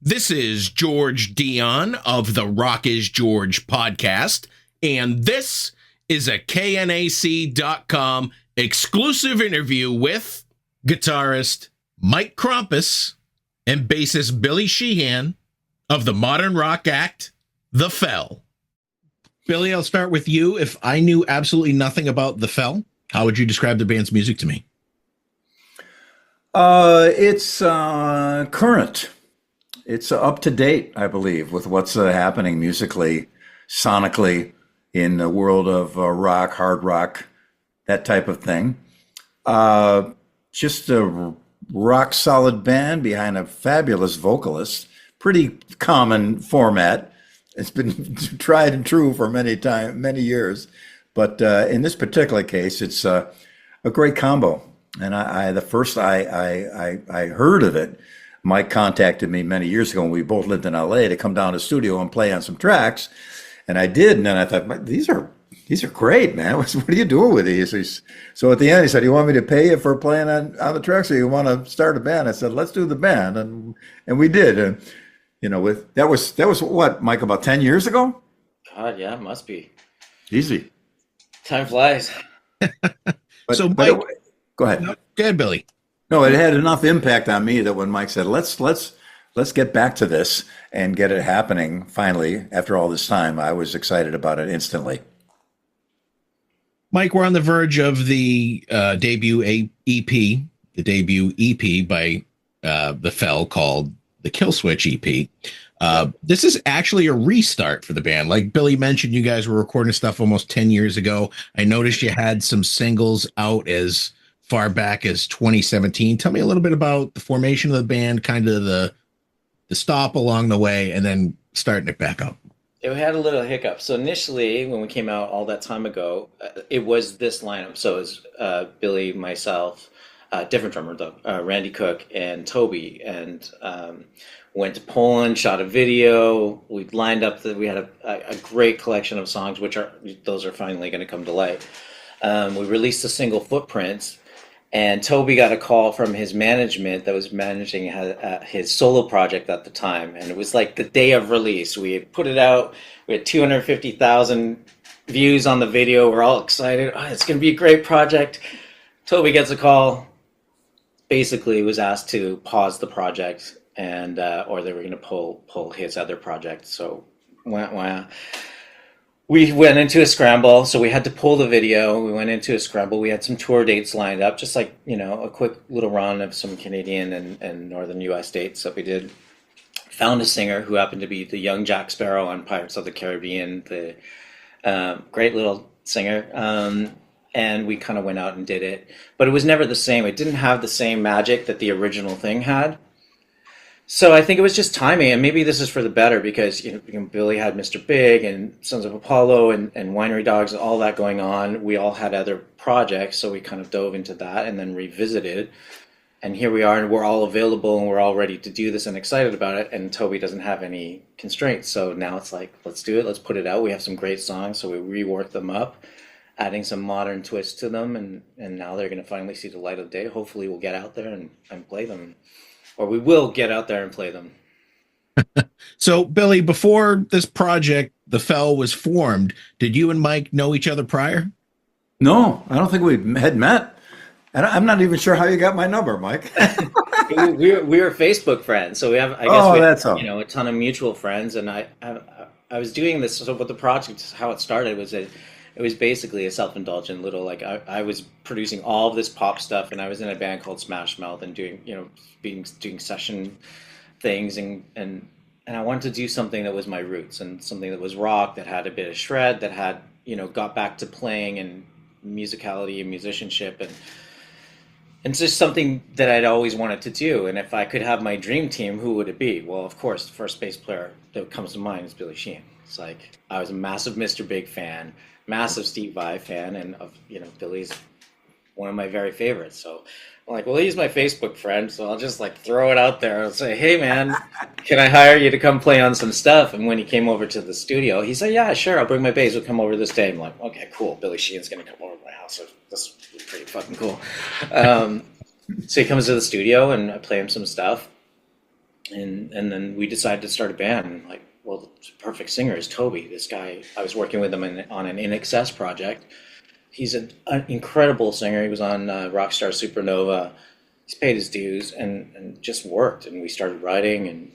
This is George Dionne of the Rock is George podcast, and this is a KNAC.com exclusive interview with guitarist Mike Krompass and bassist Billy Sheehan of the modern rock act, The Fell. Billy, I'll start with you. If I knew absolutely nothing about The Fell, how would you describe the band's music to me? It's current. It's up to date, I believe, with what's happening musically, sonically in the world of rock, hard rock, that type of thing. Just a rock solid band behind a fabulous vocalist. Pretty common format. It's been tried and true for many years. But in this particular case, it's a great combo. And the first I heard of it, Mike contacted me many years ago when we both lived in LA to come down to the studio and play on some tracks. And I did. And then I thought, these are great, man. What are you doing with these? So at the end, he said, you want me to pay you for playing on the tracks, or you want to start a band? I said, let's do the band. And we did. And, you know, that was what, Mike, about 10 years ago? God, yeah, it must be. Easy. Time flies. So Mike, go ahead. No, go ahead, Billy. No, it had enough impact on me that when Mike said, let's get back to this and get it happening finally after all this time, I was excited about it instantly. Mike, we're on the verge of the debut EP by The Fell called the Killswitch EP. This is actually a restart for the band. Like Billy mentioned, you guys were recording stuff almost 10 years ago. I noticed you had some singles out as far back as 2017. Tell me a little bit about the formation of the band, kind of the stop along the way, and then starting it back up. It had a little hiccup. So initially, when we came out all that time ago, it was this lineup. So it was Billy, myself, different drummer though, Randy Cook, and Toby, and went to Poland, shot a video. We lined up we had a great collection of songs, those are finally going to come to light. We released a single, Footprints. And Toby got a call from his management that was managing his solo project at the time. And it was like the day of release. We had put it out. We had 250,000 views on the video. We're all excited. Oh, it's going to be a great project. Toby gets a call. Basically was asked to pause the project and or they were going to pull his other project. So we went into a scramble, so we had to pull the video. We went into a scramble. We had some tour dates lined up, just like, you know, a quick little run of some Canadian and northern U.S. dates that we did. Found a singer who happened to be the young Jack Sparrow on Pirates of the Caribbean, the great little singer. And we kind of went out and did it. But it was never the same. It didn't have the same magic that the original thing had. So I think it was just timing, and maybe this is for the better because, you know, Billy had Mr. Big and Sons of Apollo and WINERY DOGS and all that going on. We all had other projects, so we kind of dove into that and then revisited. And here we are, and we're all available, and we're all ready to do this and excited about it. And Toby doesn't have any constraints, so now it's like, let's do it, let's put it out. We have some great songs, so we reworked them up, adding some modern twists to them, and now they're going to finally see the light of day. Hopefully we'll get out there and play them. Or we will get out there and play them. So, Billy, before this project, The Fell, was formed, did you and Mike know each other prior? No, I don't think we had met. And I'm not even sure how you got my number, Mike. we were Facebook friends, so we have, that's all. You know, a ton of mutual friends. And I was doing this. So, what the project, how it started was it was basically a self-indulgent little, like, I was producing all of this pop stuff, and I was in a band called Smash Mouth and doing, you know, doing session things, and I wanted to do something that was my roots and something that was rock, that had a bit of shred, that had, you know, got back to playing and musicality and musicianship, and it's just something that I'd always wanted to do. And if I could have my dream team, who would it be? Well, of course, the first bass player that comes to mind is Billy Sheehan. It's like, I was a massive Mr. Big fan, massive Steve Vai fan, and you know, Billy's one of my very favorites. So I'm like, well, he's my Facebook friend, so I'll just like throw it out there and say, hey man, can I hire you to come play on some stuff? And when he came over to the studio, he said, yeah, sure, I'll bring my bass, we'll come over this day. I'm like, okay, cool, Billy Sheehan's gonna come over to my house, so this is pretty fucking cool. So he comes to the studio and I play him some stuff. and then we decided to start a band. And like, well, the perfect singer is Toby. This guy, I was working with him on an In Excess project. He's an incredible singer. He was on ROCKSTAR SUPERNOVA. He's paid his dues and just worked. And we started writing, and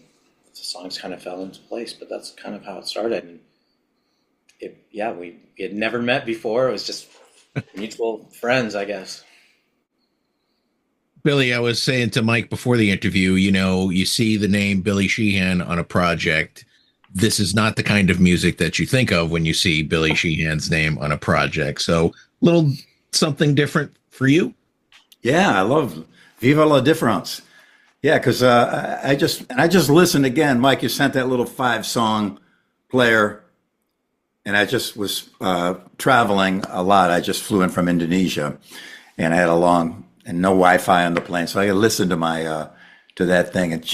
the songs kind of fell into place. But that's kind of how it started. And we had never met before. It was just mutual friends, I guess. Billy, I was saying to Mike before the interview, you see the name Billy Sheehan on a project. This is not the kind of music that you think of when you see Billy Sheehan's name on a project. So a little something different for you. Yeah, I love Viva la Difference. Yeah, because I just listened again. Mike, you sent that little 5-song player, and I just was traveling a lot. I just flew in from Indonesia, and I had and no Wi-Fi on the plane, so I listened to my to that thing, and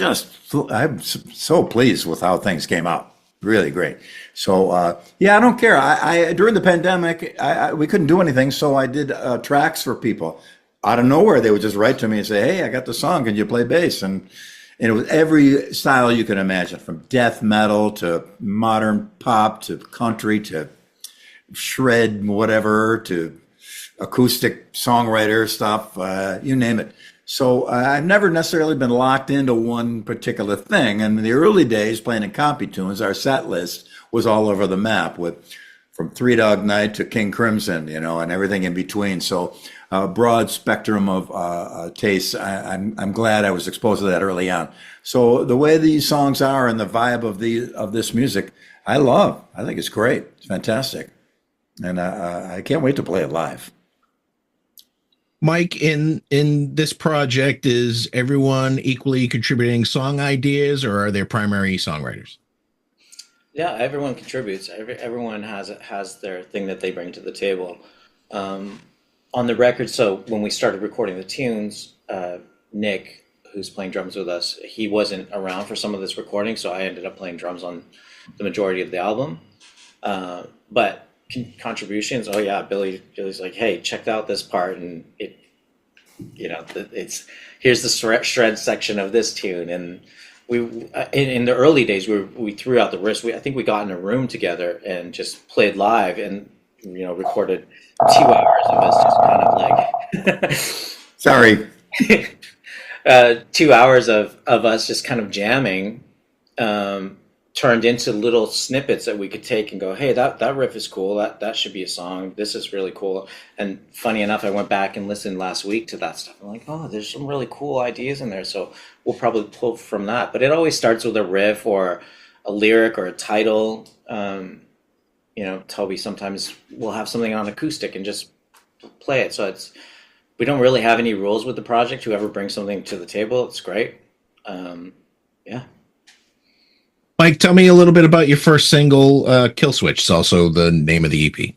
I'm so pleased with how things came out. Really great. So I don't care. I during the pandemic, we couldn't do anything, so I did tracks for people. Out of nowhere, they would just write to me and say, "Hey, I got the song. Can you play bass?" And it was every style you can imagine, from death metal to modern pop to country to shred, whatever, to acoustic songwriter stuff, you name it. So I've never necessarily been locked into one particular thing. And in the early days, playing in compy tunes, our set list was all over the map, from Three Dog Night to King Crimson, and everything in between. So a broad spectrum of tastes. I'm glad I was exposed to that early on. So the way these songs are and the vibe of this music, I love. I think it's great. It's fantastic, and I can't wait to play it live. Mike, in this project, is everyone equally contributing song ideas, or are there primary songwriters? Yeah, everyone contributes. Everyone has their thing that they bring to the table. On the record, so when we started recording the tunes, Nick, who's playing drums with us, he wasn't around for some of this recording, so I ended up playing drums on the majority of the album. But contributions, Billy's like, hey, check out this part, and it's here's the shred section of this tune. And we in the early days we threw out the riffs. I think we got in a room together and just played live, and recorded 2 hours of us just kind of like sorry 2 hours of us just kind of jamming, turned into little snippets that we could take and go, hey, that riff is cool, that should be a song, this is really cool. And funny enough, I went back and listened last week to that stuff. I'm like, oh, there's some really cool ideas in there, so we'll probably pull from that. But it always starts with a riff or a lyric or a title. Toby sometimes will have something on acoustic and just play it. So we don't really have any rules with the project. Whoever brings something to the table, it's great. Yeah. Mike, tell me a little bit about your first single, Killswitch. It's also the name of the EP.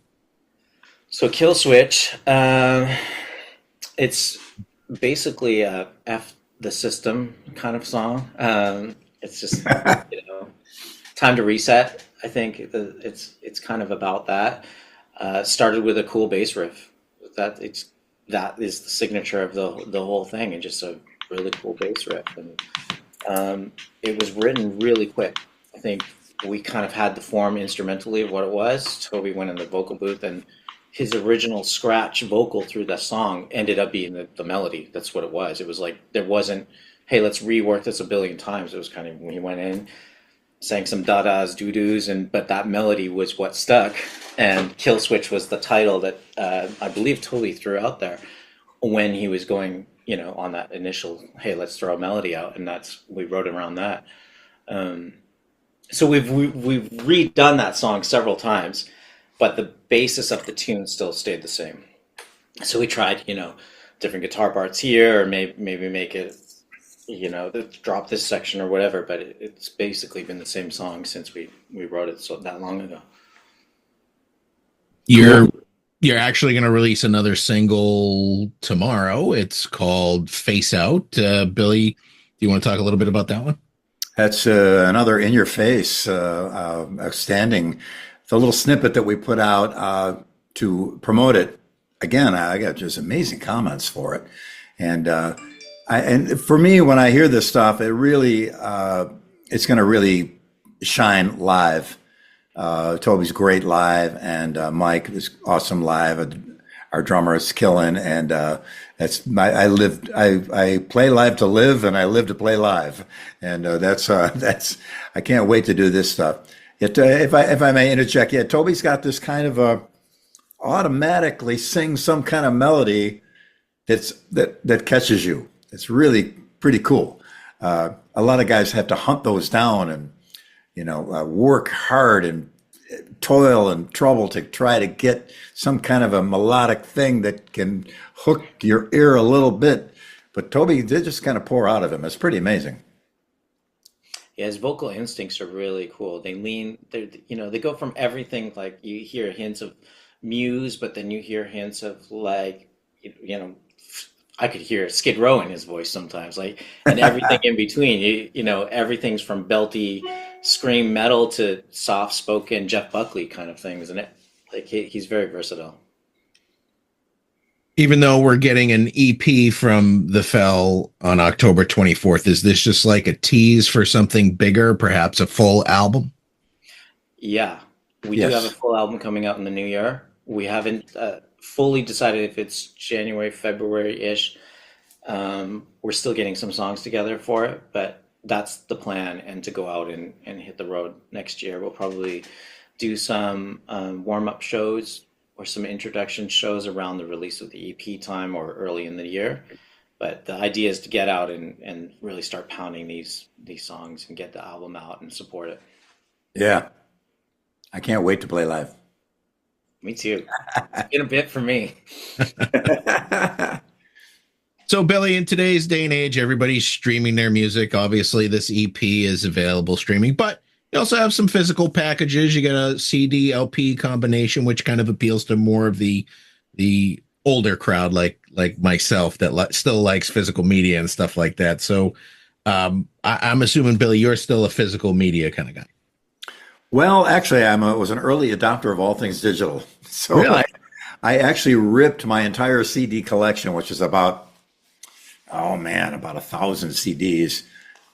So Killswitch, it's basically a F the system kind of song. It's just, time to reset. I think it's kind of about that. Started with a cool bass riff. That is the signature of the whole thing, and just a really cool bass riff. And it was written really quick. I think we kind of had the form instrumentally of what it was. Toby went in the vocal booth, and his original scratch vocal through that song ended up being the melody. That's what it was. It was like, there wasn't, hey, let's rework this a billion times. It was kind of, when he went in, sang some da-das, doo-doos, but that melody was what stuck. And Killswitch was the title that I believe Toby threw out there when he was going, on that initial, hey, let's throw a melody out. And we wrote around that. So we've redone that song several times, but the basis of the tune still stayed the same. So we tried, different guitar parts here, or maybe make it, drop this section or whatever, but it's basically been the same song since we wrote it so that long ago. You're actually going to release another single tomorrow. It's called Face Out. Billy, do you want to talk a little bit about that one? That's another in your face, outstanding. The little snippet that we put out to promote it. Again, I got just amazing comments for it. And And for me, when I hear this stuff, it really, it's going to really shine live. Toby's great live, and Mike is awesome live. Our drummer is killing, and I play live to live, and I live to play live, and that's I can't wait to do this stuff. If I may interject, yeah, Toby's got this kind of automatically sing some kind of melody that catches you. It's really pretty cool. A lot of guys have to hunt those down and work hard and toil and trouble to try to get some kind of a melodic thing that can hook your ear a little bit. But Toby, they just kind of pour out of him. It's pretty amazing. Yeah, his vocal instincts are really cool. They go from everything, like you hear hints of Muse, but then you hear hints of like, I could hear Skid Row in his voice sometimes, like, and everything in between. Everything's from belty scream metal to soft spoken Jeff Buckley kind of things, and he's very versatile. Even though we're getting an EP from the Fell on October 24th, is this just like a tease for something bigger, perhaps a full album? Yeah, we do have a full album coming out in the new year. We haven't fully decided if it's January, February-ish. We're still getting some songs together for it, but that's the plan, and to go out and hit the road next year. We'll probably do some warm-up shows or some introduction shows around the release of the EP time or early in the year. But the idea is to get out and really start pounding these songs and get the album out and support it. Yeah. I can't wait to play live. Me too. It's been a bit for me. So, Billy, in today's day and age, everybody's streaming their music. Obviously, this EP is available streaming, but you also have some physical packages. You got a CD LP combination, which kind of appeals to more of the older crowd, like myself, that still likes physical media and stuff like that. So, I'm assuming, Billy, you're still a physical media kind of guy. Well, actually, was an early adopter of all things digital. So really? I actually ripped my entire CD collection, which is about 1,000 CDs.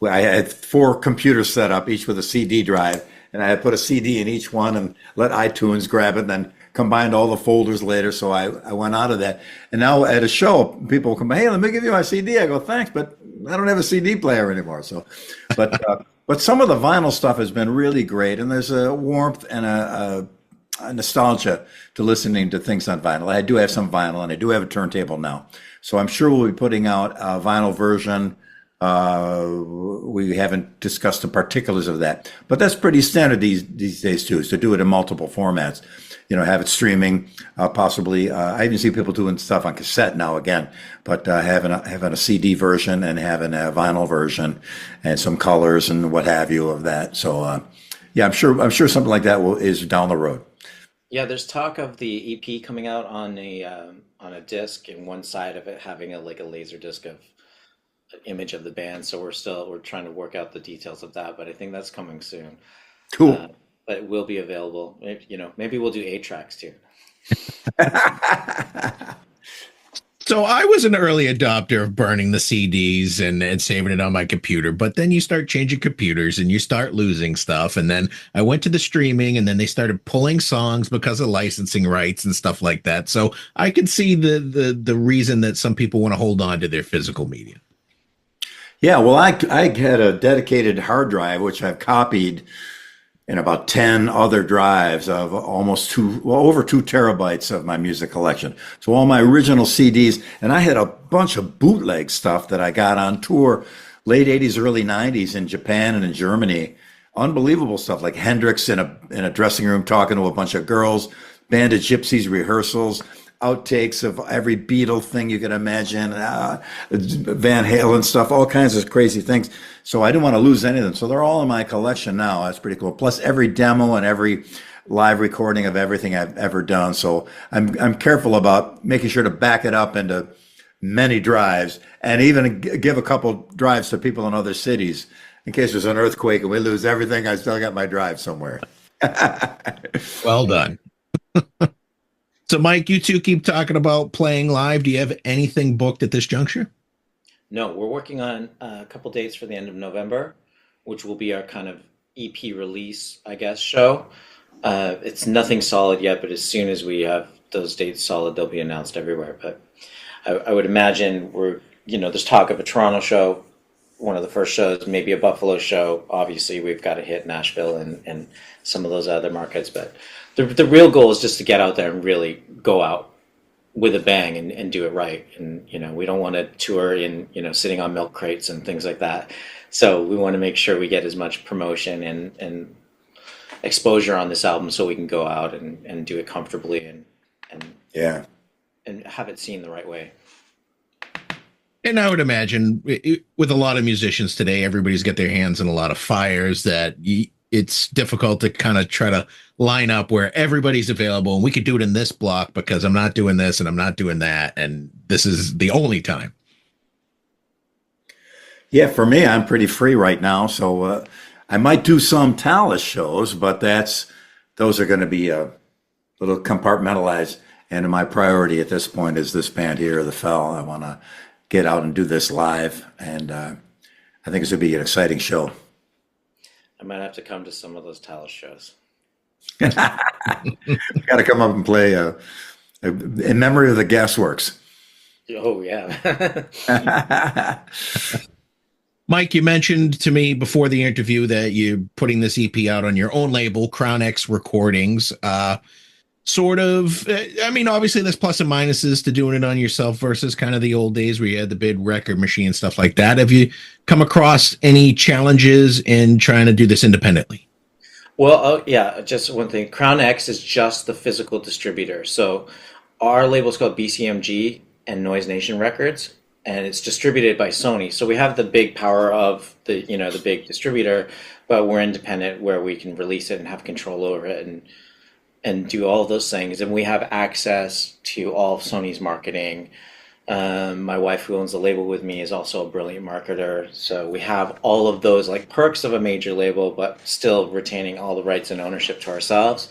I had 4 computers set up, each with a CD drive, and I had put a CD in each one and let iTunes grab it, and then combined all the folders later. So I went out of that. And now at a show, people come, hey, let me give you my CD. I go, thanks, but I don't have a CD player anymore. So, but some of the vinyl stuff has been really great, and there's a warmth and a nostalgia to listening to things on vinyl. I do have some vinyl, and I do have a turntable now. So I'm sure we'll be putting out a vinyl version. We haven't discussed the particulars of that, but that's pretty standard these days too, is to do it in multiple formats. Have it streaming, possibly. I even see people doing stuff on cassette now again, but having a CD version and having a vinyl version and some colors and what have you of that. So, yeah, I'm sure something like that is down the road. Yeah, there's talk of the EP coming out on a disc, and one side of it having a laser disc of an image of the band. So we're trying to work out the details of that, but I think that's coming soon. Cool. But it will be available. Maybe we'll do 8 tracks too. So I was an early adopter of burning the CDs and saving it on my computer, but then you start changing computers and you start losing stuff. And then I went to the streaming, and then they started pulling songs because of licensing rights and stuff like that. So I could see the reason that some people want to hold on to their physical media. Yeah, well, I had a dedicated hard drive, which I've copied in about 10 other drives of over 2 terabytes of my music collection. So all my original CDs, and I had a bunch of bootleg stuff that I got on tour, late 80s, early 90s in Japan and in Germany. Unbelievable stuff, like Hendrix in a dressing room talking to a bunch of girls, Band of Gypsies rehearsals, outtakes of every Beatle thing you could imagine, Van Halen stuff, all kinds of crazy things. So I didn't want to lose any of them. So they're all in my collection now. That's pretty cool. Plus every demo and every live recording of everything I've ever done. So I'm careful about making sure to back it up into many drives, and even give a couple drives to people in other cities in case there's an earthquake and we lose everything. I still got my drive somewhere. Well done. So, Mike, you two keep talking about playing live. Do you have anything booked at this juncture? No, we're working on a couple dates for the end of November, which will be our kind of EP release, I guess, show. It's nothing solid yet, but as soon as we have those dates solid, they'll be announced everywhere. But I would imagine there's talk of a Toronto show, one of the first shows, maybe a Buffalo show. Obviously, we've got to hit Nashville and some of those other markets. But the real goal is just to get out there and really go out with a bang and do it right. And, we don't want to tour in, sitting on milk crates and things like that. So we want to make sure we get as much promotion and exposure on this album so we can go out and do it comfortably and have it seen the right way. And I would imagine with a lot of musicians today, everybody's got their hands in a lot of fires that it's difficult to kind of try to line up where everybody's available and we could do it in this block because I'm not doing this and I'm not doing that. And this is the only time. Yeah, for me, I'm pretty free right now. So I might do some Talus shows, but those are going to be a little compartmentalized. And my priority at this point is this band here, The Fell. I want to get out and do this live. And I think it's going to be an exciting show. I might have to come to some of those Talus shows. Got to come up and play in memory of the Gasworks. Oh, yeah. Mike, you mentioned to me before the interview that you're putting this EP out on your own label, Crown X Recordings. Obviously there's plus and minuses to doing it on yourself versus kind of the old days where you had the big record machine, stuff like that. Have you come across any challenges in trying to do this independently? Well, just one thing. Crown X is just the physical distributor. So our label is called BCMG and Noise Nation Records, and it's distributed by Sony. So we have the big power of the big distributor, but we're independent where we can release it and have control over it and do all of those things. And we have access to all of Sony's marketing. My wife, who owns the label with me, is also a brilliant marketer. So we have all of those like perks of a major label, but still retaining all the rights and ownership to ourselves.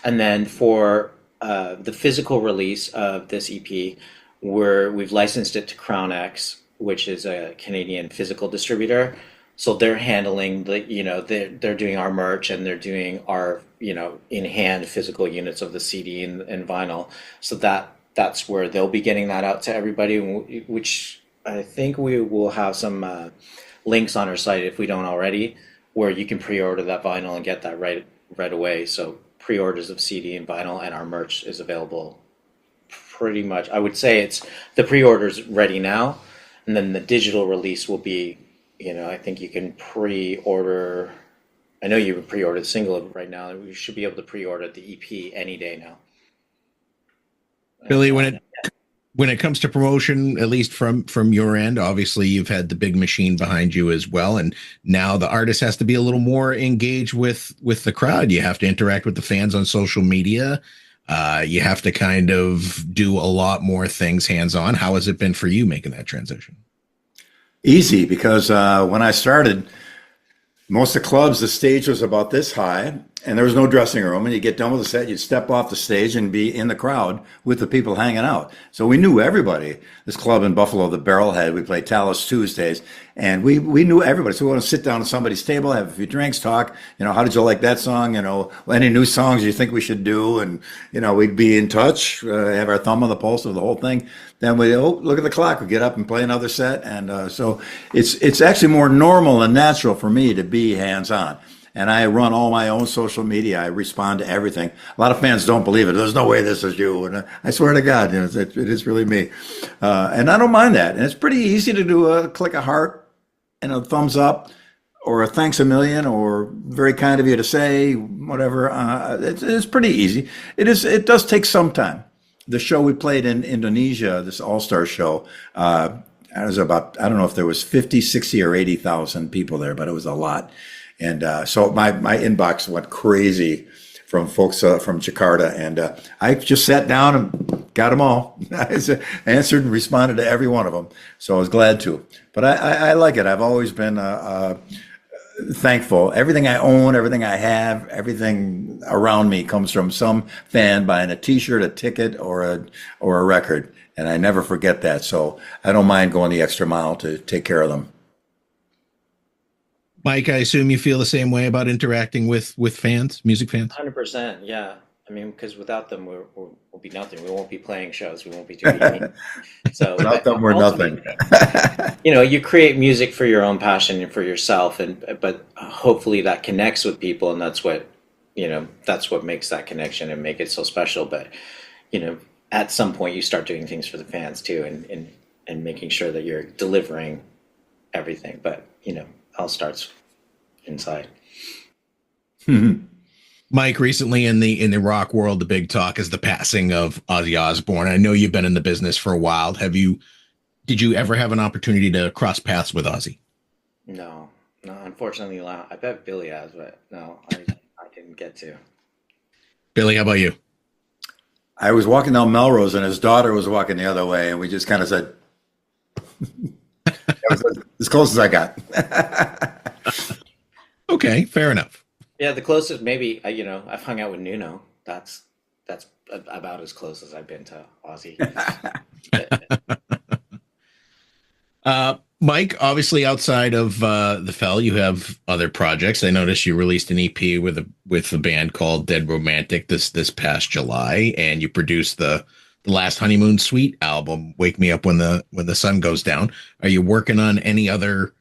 And then for the physical release of this EP, we've licensed it to Crown X, which is a Canadian physical distributor. So they're handling they're doing our merch and they're doing our, in-hand physical units of the CD and vinyl. So that's where they'll be getting that out to everybody, which I think we will have some links on our site, if we don't already, where you can pre-order that vinyl and get that right away. So pre-orders of CD and vinyl and our merch is available pretty much. I would say the pre-order's ready now, and then the digital release will be, I think you can pre-order. I know you would pre-order the single right now. We should be able to pre-order the EP any day now. Billy, when it comes to promotion, at least from your end, obviously you've had the big machine behind you as well, and now the artist has to be a little more engaged with the crowd. You have to interact with the fans on social media. You have to kind of do a lot more things hands-on. How has it been for you making that transition? Easy, because when I started, most of the clubs, the stage was about this high, and there was no dressing room. And you get done with the set, you'd step off the stage and be in the crowd with the people hanging out. So we knew everybody. This club in Buffalo, the Barrelhead, we played Talus Tuesdays, and we knew everybody. So we want to sit down at somebody's table, have a few drinks, talk. How did you like that song? Any new songs you think we should do? And we'd be in touch, have our thumb on the pulse of the whole thing. Then we look at the clock. We get up and play another set, and so it's actually more normal and natural for me to be hands-on. And I run all my own social media. I respond to everything. A lot of fans don't believe it. There's no way this is you. And I swear to God, it is really me. And I don't mind that. And it's pretty easy to do a click a heart and a thumbs up or a thanks a million or very kind of you to say, whatever. It's pretty easy. It does take some time. The show we played in Indonesia, this all-star show, it was about, I don't know if there was 50, 60 or 80,000 people there, but it was a lot. And so my inbox went crazy from folks from Jakarta, and I just sat down and got them all. I answered and responded to every one of them. So I was glad to. But I like it. I've always been thankful. Everything I own, everything I have, everything around me comes from some fan buying a T-shirt, a ticket, or a record. And I never forget that. So I don't mind going the extra mile to take care of them. Mike, I assume you feel the same way about interacting with fans, music fans? 100%, yeah. I mean, because without them, we'll be nothing. We won't be playing shows. We won't be doing anything. So Without them, we're nothing. You create music for your own passion and for yourself, but hopefully that connects with people, and that's what makes that connection and make it so special. But at some point, you start doing things for the fans too, and making sure that you're delivering everything. But all starts inside. Mike, recently in the rock world, the big talk is the passing of Ozzy Osbourne. I know you've been in the business for a while. Did you ever have an opportunity to cross paths with Ozzy? No, unfortunately not. I bet Billy has, but no, I didn't get to. Billy, how about you? I was walking down Melrose and his daughter was walking the other way, and we just kind of said, that was as close as I got. Okay, fair enough. Yeah, the closest maybe, I've hung out with Nuno. That's about as close as I've been to Ozzy. Mike, obviously outside of the Fell, you have other projects. I noticed you released an EP with a band called Dead Romantic this past July, and you produced the last Honeymoon Suite album, Wake Me Up When the Sun Goes Down. Are you working on any other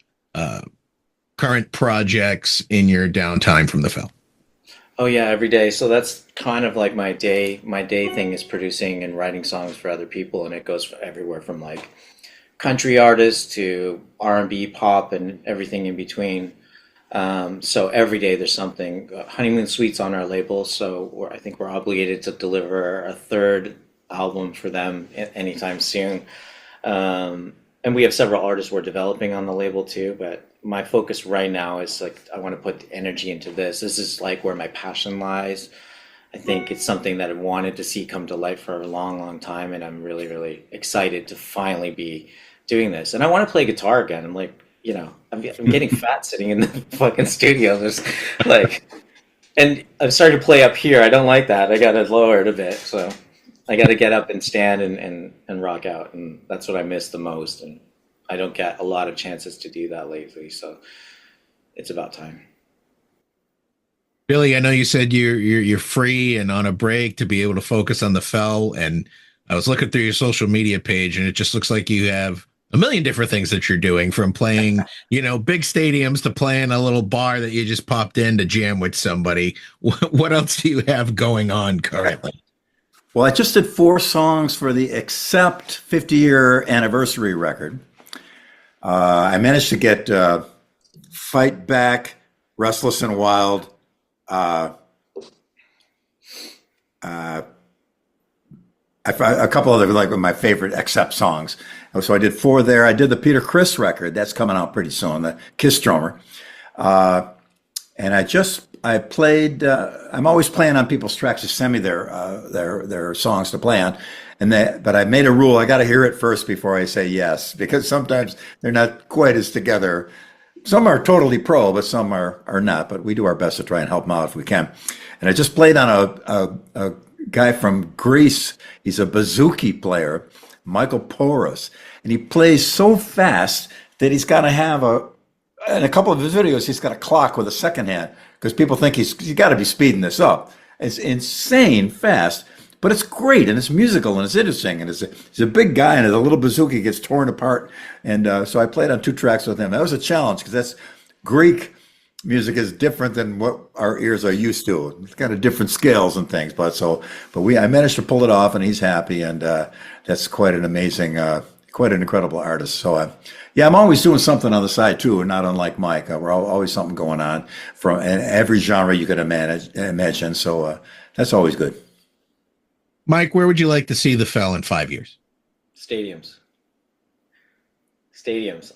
current projects in your downtime from the Fell? Oh yeah, every day. So that's kind of like my day. My day thing is producing and writing songs for other people, and it goes everywhere from like country artists to R&B, pop, and everything in between. So every day there's something. Honeymoon Suite's on our label, so I think we're obligated to deliver a third album for them anytime soon. And we have several artists we're developing on the label too, but my focus right now is like, I want to put energy into this. This is like where my passion lies. I think it's something that I wanted to see come to life for a long, long time, and I'm really, really excited to finally be doing this. And I want to play guitar again. I'm like, I'm getting fat sitting in the fucking studio. There's like, and I'm starting to play up here. I don't like that. I got to lower it a bit. So I got to get up and stand and rock out. And that's what I miss the most. And I don't get a lot of chances to do that lately. So it's about time. Billy, I know you said you're free and on a break to be able to focus on the Fell. And I was looking through your social media page, and it just looks like you have a million different things that you're doing, from playing, big stadiums to playing a little bar that you just popped in to jam with somebody. What else do you have going on currently? Well, I just did 4 songs for the Accept 50-year anniversary record. I managed to get Fight Back, Restless and Wild, a couple other like my favorite Accept songs. So I did 4 there. I did the Peter Criss record that's coming out pretty soon, the Kiss Drummer. And I played. I'm always playing on people's tracks to send me their songs to play on, but I made a rule. I got to hear it first before I say yes, because sometimes they're not quite as together. Some are totally pro, but some are not. But we do our best to try and help them out if we can. And I just played on a guy from Greece. He's a bouzouki player, Michael Porus, and he plays so fast that he's got to have in a couple of his videos, he's got a clock with a second hand, because people think he's got to be speeding this up. It's insane fast, but it's great, and it's musical, and it's interesting, and he's a big guy, and a little bouzouki gets torn apart. And so I played on 2 tracks with him. That was a challenge, because that's Greek music is different than what our ears are used to. It's got a different scales and things, but I managed to pull it off, and he's happy, and that's quite an amazing, quite an incredible artist. So yeah, I'm always doing something on the side too, not unlike Mike. We're always something going on from every genre you could imagine. So that's always good. Mike, where would you like to see the Fell in 5 years? Stadiums.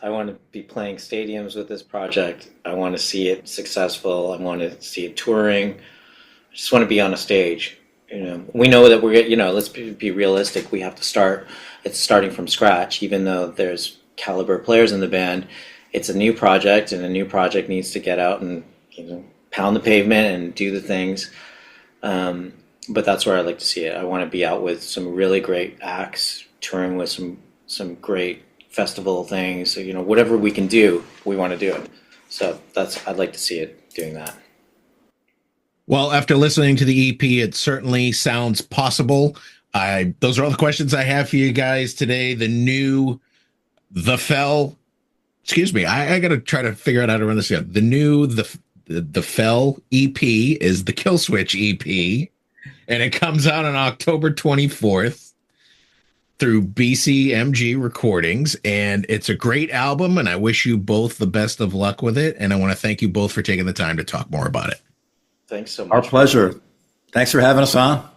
I want to be playing stadiums with this project. I want to see it successful. I want to see it touring. I just want to be on a stage. We know that let's be realistic. We have to start. It's starting from scratch, even though there's caliber players in the band. It's a new project, and a new project needs to get out and pound the pavement and do the things. But that's where I like to see it. I want to be out with some really great acts touring with some great festival things. So, you know, whatever we can do, we want to do it. So I'd like to see it doing that. Well, after listening to the EP, it certainly sounds possible. Those are all the questions I have for you guys today. The Fell, excuse me, I got to try to figure out how to run this again. The Fell EP is the Killswitch EP, and it comes out on October 24th through BCMG Recordings, and it's a great album, and I wish you both the best of luck with it, and I want to thank you both for taking the time to talk more about it. Thanks so much. Our pleasure. Thanks for having us on.